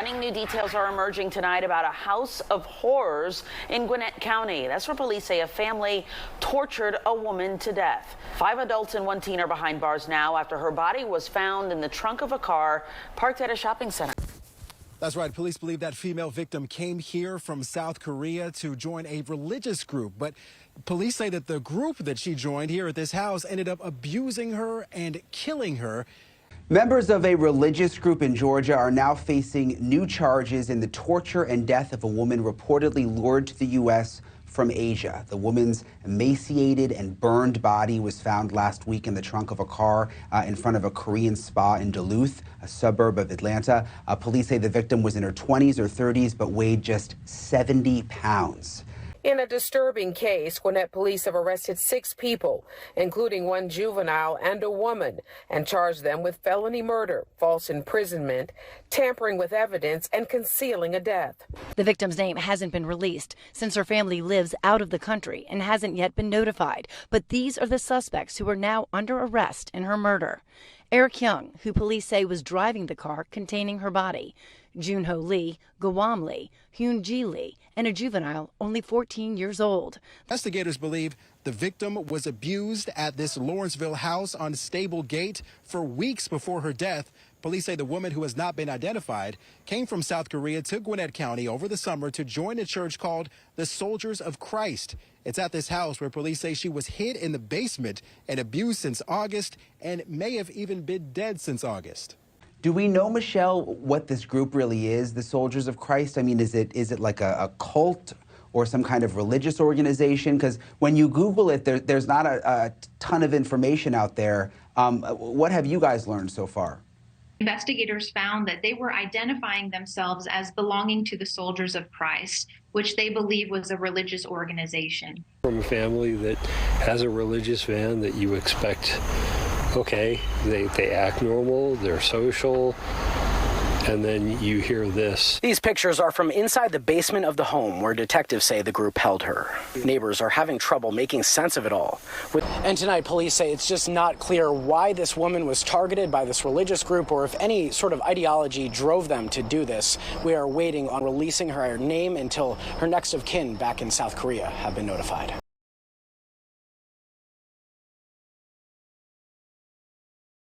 New details are emerging tonight about a house of horrors in Gwinnett County. That's where police say a family tortured a woman to death. 5 adults and 1 teen are behind bars now after her body was found in the trunk of a car parked at a shopping center. That's right. Police believe that female victim came here from South Korea to join a religious group. But police say that the group that she joined here at this house ended up abusing her and killing her. Members of a religious group in Georgia are now facing new charges in the torture and death of a woman reportedly lured to the U.S. from Asia. The woman's emaciated and burned body was found last week in the trunk of a car in front of a Korean spa in Duluth, a suburb of Atlanta. Police say the victim was in her 20s or 30s but weighed just 70 pounds. In a disturbing case, Gwinnett police have arrested 6 people, including 1 juvenile and a woman, and charged them with felony murder, false imprisonment, tampering with evidence, and concealing a death. The victim's name hasn't been released since her family lives out of the country and hasn't yet been notified. But these are the suspects who are now under arrest in her murder. Eric Young, who police say was driving the car containing her body, Junho Lee, Gawam Lee, Hyun Ji Lee, and a juvenile only 14 years old. Investigators believe the victim was abused at this Lawrenceville house on Stable Gate for weeks before her death. Police say the woman, who has not been identified, came from South Korea to Gwinnett County over the summer to join a church called the Soldiers of Christ. It's at this house where police say she was hid in the basement and abused since August and may have even been dead since August. Do we know, Michelle, what this group really is, the Soldiers of Christ? I mean, is it like a cult or some kind of religious organization? Because when you Google it, there's not a ton of information out there. What have you guys learned so far? Investigators found that they were identifying themselves as belonging to the Soldiers of Christ, which they believe was a religious organization. From a family that has a religious van that you expect, okay, they act normal, they're social, and then you hear this. These pictures are from inside the basement of the home where detectives say the group held her. Neighbors are having trouble making sense of it all. And tonight, police say it's just not clear why this woman was targeted by this religious group or if any sort of ideology drove them to do this. We are waiting on releasing her name until her next of kin back in South Korea have been notified.